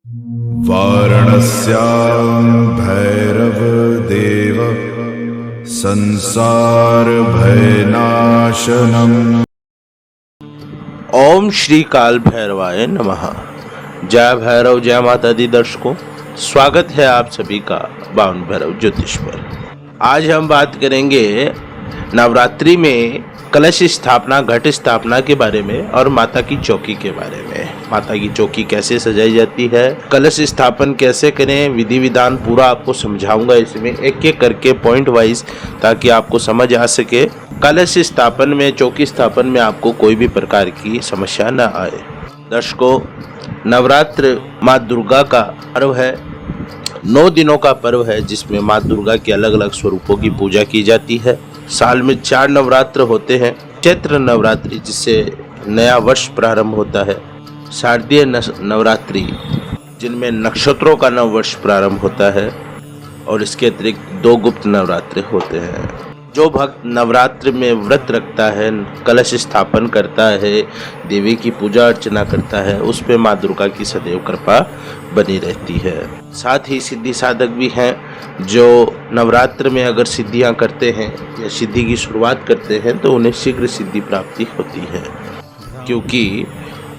वाराणस्यां भैरवदेव संसार भयनाशनम्। ओम श्री काल भैरवाय नमः। जय भैरव, जय माता दी दर्शकों, स्वागत है आप सभी का बावन भैरव ज्योतिष पर। आज हम बात करेंगे नवरात्रि में कलश स्थापना, घट स्थापना के बारे में और माता की चौकी के बारे में। माता की चौकी कैसे सजाई जाती है, कलश स्थापन कैसे करें, विधि विधान पूरा आपको समझाऊंगा इसमें एक एक करके पॉइंट वाइज, ताकि आपको समझ आ सके। कलश स्थापन में, चौकी स्थापन में आपको कोई भी प्रकार की समस्या न आए। दर्शकों, नवरात्र माँ दुर्गा का पर्व है, 9 दिनों का पर्व है, जिसमें माँ दुर्गा के अलग अलग स्वरूपों की पूजा की जाती है। साल में 4 नवरात्र होते हैं। चैत्र नवरात्रि, जिससे नया वर्ष प्रारंभ होता है। शारदीय नवरात्रि, जिनमें नक्षत्रों का नव वर्ष प्रारंभ होता है। और इसके अतिरिक्त 2 गुप्त नवरात्र होते हैं। जो भक्त नवरात्र में व्रत रखता है, कलश स्थापन करता है, देवी की पूजा अर्चना करता है, उस पे माँ दुर्गा की सदैव कृपा बनी रहती है। साथ ही सिद्धि साधक भी हैं, जो नवरात्र में अगर सिद्धियां करते हैं या सिद्धि की शुरुआत करते हैं तो उन्हें शीघ्र सिद्धि प्राप्ति होती है, क्योंकि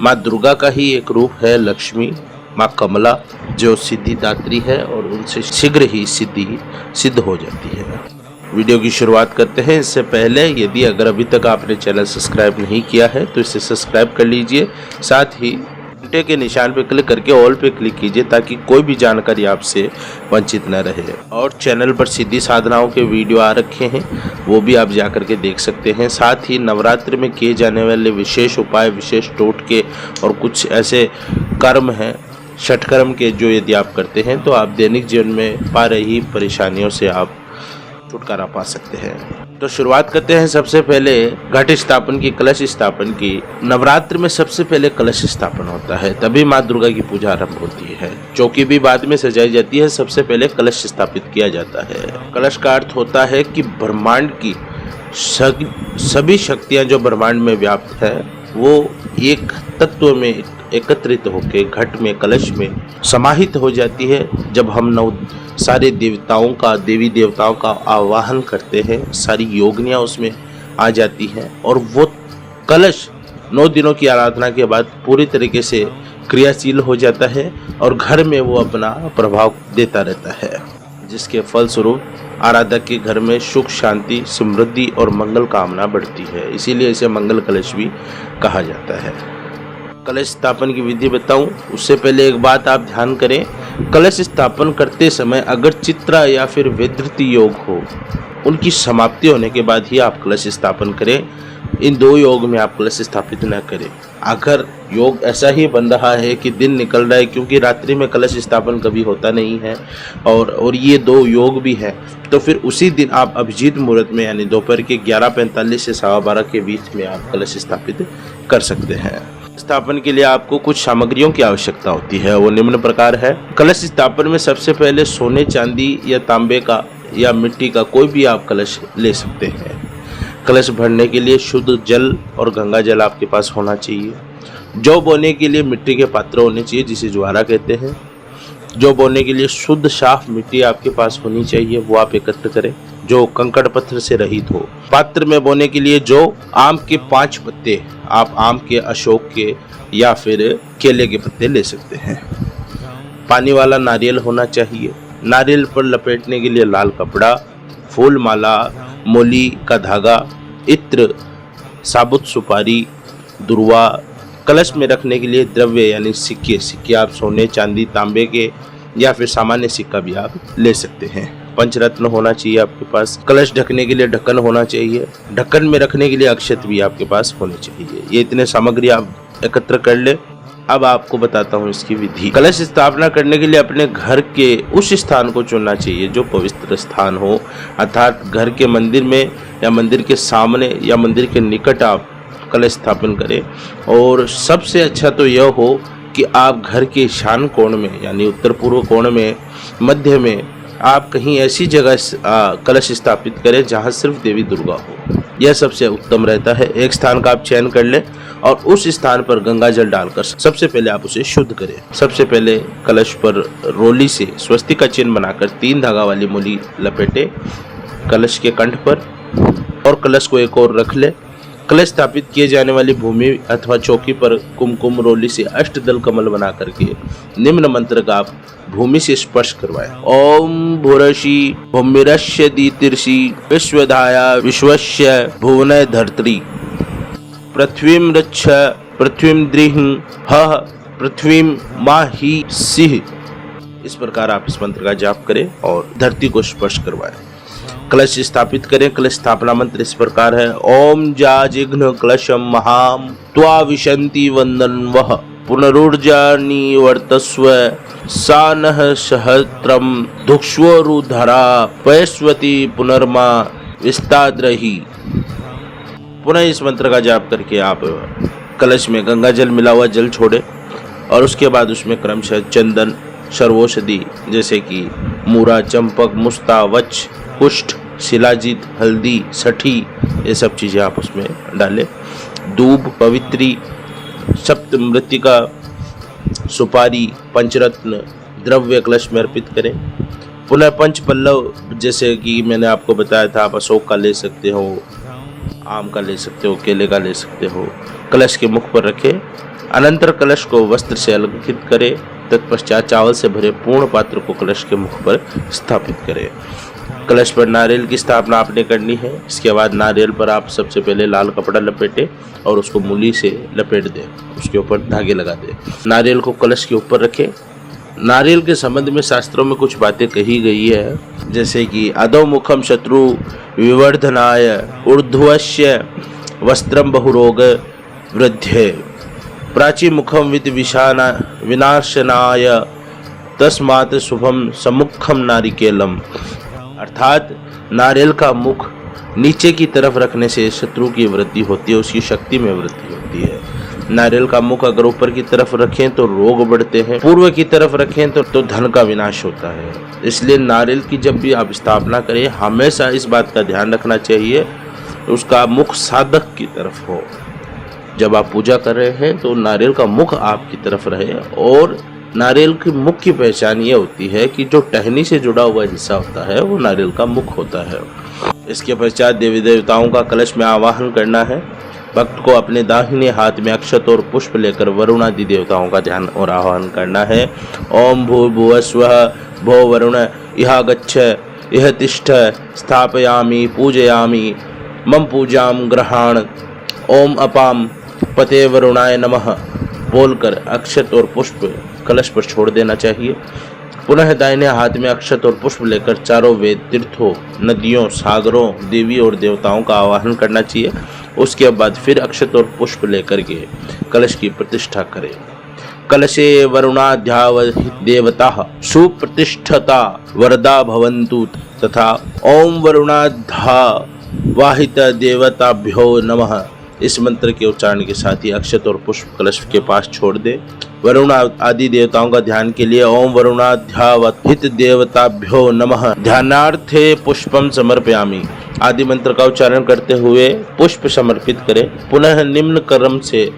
माँ दुर्गा का ही एक रूप है लक्ष्मी, माँ कमला, जो सिद्धिदात्री है और उनसे शीघ्र ही सिद्धि सिद्ध हो जाती है। वीडियो की शुरुआत करते हैं। इससे पहले यदि अगर अभी तक आपने चैनल सब्सक्राइब नहीं किया है तो इसे सब्सक्राइब कर लीजिए। साथ ही घंटे के निशान पर क्लिक करके ऑल पे क्लिक कीजिए, ताकि कोई भी जानकारी आपसे वंचित न रहे। और चैनल पर सिद्धि साधनाओं के वीडियो आ रखे हैं, वो भी आप जाकर के देख सकते हैं। साथ ही नवरात्र में किए जाने वाले विशेष उपाय, विशेष टोटके और कुछ ऐसे कर्म हैं, षटकर्म के, जो यदि आप करते हैं तो आप दैनिक जीवन में पा रही परेशानियों से आप छुटकारा पा सकते हैं। तो शुरुआत करते हैं सबसे पहले घट स्थापन की, कलश स्थापन की। नवरात्र में सबसे पहले कलश स्थापन होता है, तभी माँ दुर्गा की पूजा आरंभ होती है। चौकी भी बाद में सजाई जाती है, सबसे पहले कलश स्थापित किया जाता है। कलश का अर्थ होता है कि ब्रह्मांड की सभी शक्तियाँ जो ब्रह्मांड में व्याप्त है, वो एक तत्व में एकत्रित होकर घट में, कलश में समाहित हो जाती है। जब हम सारे देवताओं का, देवी देवताओं का आवाहन करते हैं, सारी योगनियाँ उसमें आ जाती हैं और वो कलश 9 दिनों की आराधना के बाद पूरी तरीके से क्रियाशील हो जाता है और घर में वो अपना प्रभाव देता रहता है, जिसके फलस्वरूप आराधक के घर में सुख, शांति, समृद्धि और मंगल कामना बढ़ती है। इसीलिए इसे मंगल कलश भी कहा जाता है। कलश स्थापन की विधि बताऊं, उससे पहले एक बात आप ध्यान करें। कलश स्थापन करते समय अगर चित्रा या फिर विधृति योग हो, उनकी समाप्ति होने के बाद ही आप कलश स्थापन करें। इन 2 योग में आप कलश स्थापित न करें। अगर योग ऐसा ही बन रहा है कि दिन निकल रहा है, क्योंकि रात्रि में कलश स्थापन कभी होता नहीं है और ये 2 योग भी हैं, तो फिर उसी दिन आप अभिजीत मुहूर्त में, यानी दोपहर के 11:45 से 12:15 के बीच में आप कलश स्थापित कर सकते हैं। स्थापन के लिए आपको कुछ सामग्रियों की आवश्यकता होती है, वो निम्न प्रकार है। कलश स्थापन में सबसे पहले सोने, चांदी या तांबे का या मिट्टी का कोई भी आप कलश ले सकते हैं। कलश भरने के लिए शुद्ध जल और गंगा जल आपके पास होना चाहिए। जौ बोने के लिए मिट्टी के पात्र होने चाहिए, जिसे ज्वारा कहते हैं। जौ बोने के लिए शुद्ध साफ मिट्टी आपके पास होनी चाहिए, वो आप एकत्र करें, जो कंकड़ पत्थर से रहित हो। पात्र में बोने के लिए जो आम के 5 पत्ते, आप आम के, अशोक के या फिर केले के पत्ते ले सकते हैं। पानी वाला नारियल होना चाहिए। नारियल पर लपेटने के लिए लाल कपड़ा, फूल माला, मोली का धागा, इत्र, साबुत सुपारी, दुर्वा। कलश में रखने के लिए द्रव्य यानी सिक्के आप सोने, चांदी, तांबे के या फिर सामान्य सिक्का भी आप ले सकते हैं। पंचरत्न होना चाहिए आपके पास। कलश ढकने के लिए ढक्कन होना चाहिए। ढक्कन में रखने के लिए अक्षत भी आपके पास होने चाहिए। ये इतने सामग्री आप एकत्र कर ले। अब आपको बताता हूँ इसकी विधि। कलश स्थापना करने के लिए अपने घर के उस स्थान को चुनना चाहिए जो पवित्र स्थान हो, अर्थात घर के मंदिर में या मंदिर के सामने या मंदिर के निकट आप कलश स्थापन करें। और सबसे अच्छा तो यह हो कि आप घर के ईशान कोण में, यानी उत्तर पूर्व कोण में, मध्य में आप कहीं ऐसी जगह कलश स्थापित करें जहां सिर्फ देवी दुर्गा हो, यह सबसे उत्तम रहता है। एक स्थान का आप चयन कर लें और उस स्थान पर गंगा जल डालकर सबसे पहले आप उसे शुद्ध करें। सबसे पहले कलश पर रोली से स्वस्तिक का चिन्ह बनाकर 3 धागा वाली मूली लपेटे कलश के कंठ पर और कलश को एक ओर रख ले। कलश स्थापित किए जाने वाली भूमि अथवा चौकी पर कुमकुम रोली से अष्टदल कमल बना करके निम्न मंत्र का आप भूमि से स्पर्श करवाएं। ओम भूरशी भूमिरस्य दीतिर्षि विश्वधाया विश्वस्य भुवनय धर्त्री पृथ्वीं रच्छ पृथ्वीं द्रिह ह पृथ्वीं माहि सिह। इस प्रकार आप इस मंत्र का जाप करें और धरती को स्पर्श करवाएं। कलश स्थापित करें। कलश स्थापना मंत्र इस प्रकार है। ओम जाजिघ्न कलशम महाम त्वा विशंति वंदन वह पुनरुर्जा निवर्तस्व सानः सहस्त्रम धुक्ष्वरुधरा पैस्वती पुनर्मा विस्ताद्रही। पुनः इस मंत्र का जाप करके आप कलश में गंगा जल मिला हुआ जल छोड़े और उसके बाद उसमें क्रमशः चंदन सर्वौषधि जैसे कि मूरा, चंपक, मुस्ता, वच, कुष्ठ, शिलाजीत, हल्दी, सठी, ये सब चीज़ें आप उसमें डालें। दूब, पवित्री, सप्तमृत्तिका, सुपारी, पंचरत्न द्रव्य कलश में अर्पित करें। पुनः पंच पल्लव जैसे कि मैंने आपको बताया था, आप अशोक का ले सकते हो, आम का ले सकते हो, केले का ले सकते हो, कलश के मुख पर रखें। अनंतर कलश को वस्त्र से अलंकृत करें। तत्पश्चात चावल से भरे पूर्ण पात्र को कलश के मुख पर स्थापित करें। कलश पर नारियल की स्थापना आपने करनी है। इसके बाद नारियल पर आप सबसे पहले लाल कपड़ा लपेटे और उसको मूली से लपेट दें, उसके ऊपर धागे लगा दें। नारियल को कलश के ऊपर रखें। नारियल के संबंध में शास्त्रों में कुछ बातें कही गई है, जैसे कि अधो मुखम शत्रु विवर्धनाय ऊर्ध्वस्य वस्त्रम बहुरोग वृद्धे प्राची मुखम विद विषाना विनाशनाय तस्मात् शुभम सम्मुखम नारिकेलम। अर्थात नारियल का मुख नीचे की तरफ रखने से शत्रु की वृद्धि होती है, उसकी शक्ति में वृद्धि होती है। नारियल का मुख अगर ऊपर की तरफ रखें तो रोग बढ़ते हैं, पूर्व की तरफ रखें तो धन का विनाश होता है। इसलिए नारियल की जब भी आप स्थापना करें हमेशा इस बात का ध्यान रखना चाहिए उसका मुख साधक की तरफ हो। जब आप पूजा कर रहे हैं तो नारियल का मुख आपकी तरफ रहे। और नारियल की मुख की पहचान ये होती है कि जो टहनी से जुड़ा हुआ हिस्सा होता है वो नारियल का मुख होता है। इसके पश्चात देवी देवताओं का कलश में आवाहन करना है। भक्त को अपने दाहिने हाथ में अक्षत और पुष्प लेकर वरुण आदि देवताओं का ध्यान और आह्वान करना है। ओम भूर्भुवः स्वः भो वरुण इह गच्छ इह तिष्ठ स्थापयामि पूजयामि मम पूजां ग्रहाण ओम अपाम पते वरुणाय नमः बोलकर अक्षत और पुष्प कलश पर छोड़ देना चाहिए। पुनः दाहिने हाथ में अक्षत और पुष्प लेकर चारों वेद, तीर्थों, नदियों, सागरों, देवी और देवताओं का आवाहन करना चाहिए। उसके बाद फिर अक्षत और पुष्प लेकर के कलश की प्रतिष्ठा करें। कलशे वरुणाध्यावहित देवता सुप्रतिष्ठता वरदा भवन्तु तथा ओम वरुणाध्यावाहित देवताभ्यो नमः। इस मंत्र के उच्चारण के साथ ही अक्षत और पुष्प कलश के पास छोड़ दे। वरुण आदि देवताओं का ध्यान के लिए ओम वरुणाध्यावहित देवताभ्यो नमः ध्यानार्थे पुष्पम समर्पयामि आदि मंत्र का उच्चारण करते हुए पुष्प समर्पित करें। पुनः निम्न क्रम से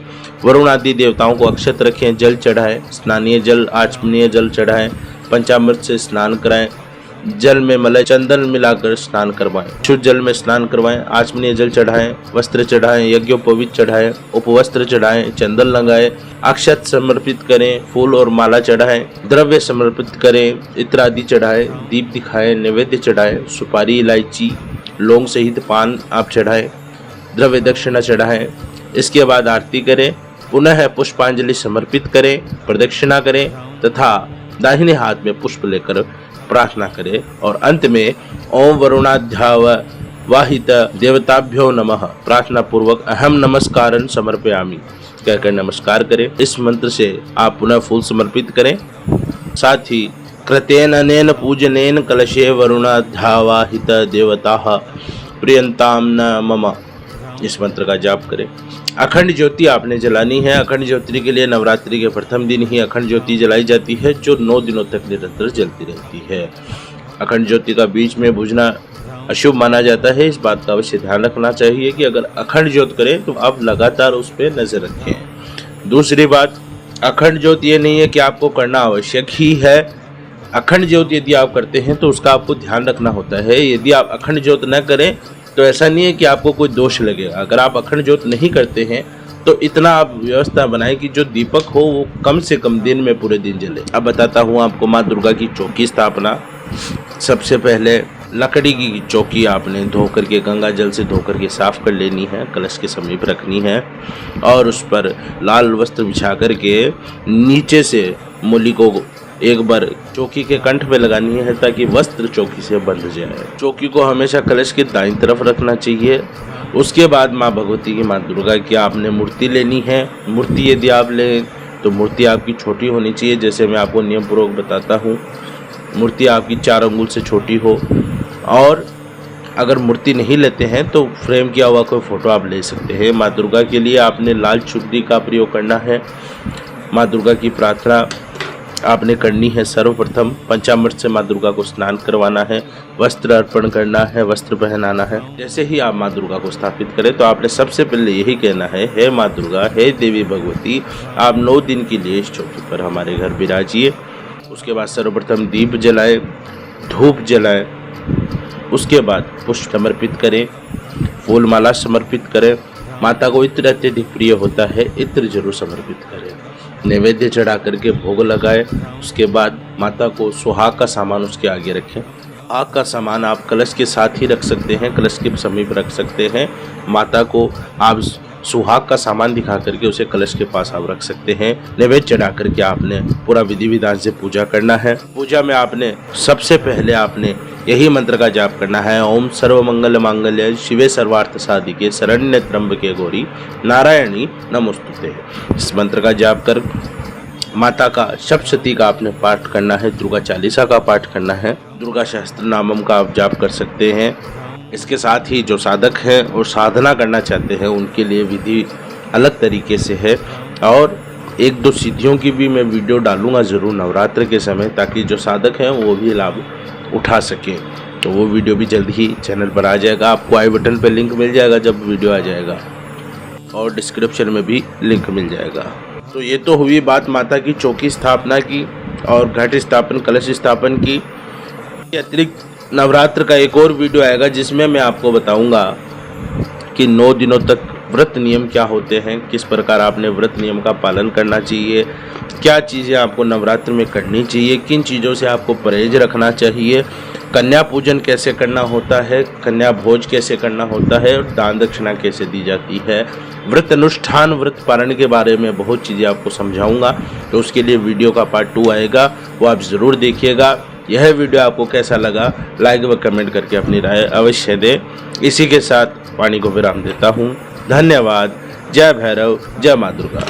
वरुण आदि देवताओं को अक्षत रखें, जल चढ़ाएं, स्नानीय जल, आचमनीय जल चढ़ाएं, पंचामृत से स्नान कराएं, जल में मलय चंदन मिलाकर स्नान करवाएं, शुद्ध जल में स्नान करवाएं, आचमनीय जल चढ़ाएं, वस्त्र चढ़ाएं, यज्ञोपवीत चढ़ाएं, उपवस्त्र चढ़ाएं, चंदन लगाएं, अक्षत समर्पित करें, फूल और माला चढ़ाएं, द्रव्य समर्पित करें, इत्र आदि चढ़ाएं, दीप दिखाएं, नैवेद्य चढ़ाएं, सुपारी, इलायची, लौंग सहित पान आप चढ़ाएं, द्रव्य दक्षिणा चढ़ाएं। इसके बाद आरती करें। पुनः पुष्पांजलि समर्पित करें, प्रदक्षिणा करें तथा दाहिने हाथ में पुष्प लेकर प्रार्थना करें और अंत में ओम वरुणाध्यावाहित देवताभ्यो नमः प्रार्थना पूर्वक अहम नमस्कारं समर्पयामि कहकर नमस्कार करें। इस मंत्र से आप पुनः फूल समर्पित करें। साथ ही कृतेन अनेन पूजनेन कलशे वरुणाध्यावाहित देवताः प्रियंताम न मम इस मंत्र का जाप करें। अखंड ज्योति आपने जलानी है। अखंड ज्योति के लिए नवरात्रि के प्रथम दिन ही अखंड ज्योति जलाई जाती है जो 9 दिनों तक निरंतर जलती रहती है। अखंड ज्योति का बीच में बुझना अशुभ माना जाता है। इस बात का अवश्य ध्यान रखना चाहिए कि अगर अखंड ज्योत करें तो आप लगातार उस पर नजर रखें। दूसरी बात, अखंड ज्योत ये नहीं है कि आपको करना आवश्यक ही है। अखंड ज्योत यदि आप करते हैं तो उसका आपको ध्यान रखना होता है। यदि आप अखंड ज्योत न करें तो ऐसा नहीं है कि आपको कोई दोष लगेगा। अगर आप अखंड ज्योत नहीं करते हैं तो इतना आप व्यवस्था बनाएं कि जो दीपक हो वो कम से कम दिन में पूरे दिन जले। अब बताता हूँ आपको माँ दुर्गा की चौकी स्थापना। सबसे पहले लकड़ी की चौकी आपने धो करके गंगा जल से धो करके साफ कर लेनी है, कलश के समीप रखनी है और उस पर लाल वस्त्र बिछा करके नीचे से मूली को एक बार चौकी के कंठ पे लगानी है ताकि वस्त्र चौकी से बंध जाए। चौकी को हमेशा कलश के दाईं तरफ रखना चाहिए। उसके बाद माँ भगवती की, माँ दुर्गा की आपने मूर्ति लेनी है। मूर्ति यदि आप लें तो मूर्ति आपकी छोटी होनी चाहिए, जैसे मैं आपको नियम पूर्वक बताता हूँ। मूर्ति आपकी 4 अंगुल से छोटी हो, और अगर मूर्ति नहीं लेते हैं तो फ्रेम किया हुआ कोई फोटो आप ले सकते हैं। माँ दुर्गा के लिए आपने लाल चुनरी का प्रयोग करना है। माँ दुर्गा की प्रार्थना आपने करनी है। सर्वप्रथम पंचामृत से माँ दुर्गा को स्नान करवाना है, वस्त्र अर्पण करना है, वस्त्र पहनाना है। जैसे ही आप माँ दुर्गा को स्थापित करें तो आपने सबसे पहले यही कहना है, हे माँ दुर्गा, हे देवी भगवती, आप 9 दिन के लिए इस चौकी पर हमारे घर विराजिए। उसके बाद सर्वप्रथम दीप जलाएं, धूप जलाएं, उसके बाद पुष्प समर्पित करें, फूल माला समर्पित करें। माता को इत्र अत्यधिक प्रिय होता है, इत्र जरूर समर्पित करें। नैवेद्य चढ़ा करके भोग लगाए। उसके बाद माता को सुहाग का सामान उसके आगे रखें। आग का सामान आप कलश के साथ ही रख सकते हैं, कलश के समीप रख सकते हैं। माता को आप सुहाग का सामान दिखा करके उसे कलश के पास आप रख सकते हैं। नैवेद्य चढ़ा करके आपने पूरा विधि विधान से पूजा करना है। पूजा में आपने सबसे पहले आपने यही मंत्र का जाप करना है, ओम सर्व मंगल मांगल्य शिवे सर्वार्थ साधिके शरण्य त्र्यंबके गौरी नारायणी नमोस्तुते। इस मंत्र का जाप कर माता का सप्तशती का आपने पाठ करना है, दुर्गा चालीसा का पाठ करना है, दुर्गा सहस्त्र नामम का आप जाप कर सकते हैं। इसके साथ ही जो साधक हैं और साधना करना चाहते हैं उनके लिए विधि अलग तरीके से है, और 1-2 सिद्धियों की भी मैं वीडियो डालूंगा ज़रूर नवरात्र के समय, ताकि जो साधक हैं वो भी लाभ उठा सकें। तो वो वीडियो भी जल्द ही चैनल पर आ जाएगा। आपको आई बटन पर लिंक मिल जाएगा जब वीडियो आ जाएगा, और डिस्क्रिप्शन में भी लिंक मिल जाएगा। तो ये तो हुई बात माता की चौकी स्थापना की और घट स्थापन, कलश स्थापन की। अतिरिक्त नवरात्र का एक और वीडियो आएगा जिसमें मैं आपको बताऊंगा कि 9 दिनों तक व्रत नियम क्या होते हैं, किस प्रकार आपने व्रत नियम का पालन करना चाहिए, क्या चीज़ें आपको नवरात्र में करनी चाहिए, किन चीज़ों से आपको परहेज रखना चाहिए, कन्या पूजन कैसे करना होता है, कन्या भोज कैसे करना होता है, और दान दक्षिणा कैसे दी जाती है, व्रत अनुष्ठान, व्रत पालन के बारे में बहुत चीज़ें आपको समझाऊंगा। तो उसके लिए वीडियो का पार्ट 2 आएगा, वो आप ज़रूर देखिएगा। यह वीडियो आपको कैसा लगा लाइक व कमेंट करके अपनी राय अवश्य दें। इसी के साथ वाणी को विराम देता हूँ। धन्यवाद। जय भैरव, जय माँ दुर्गा।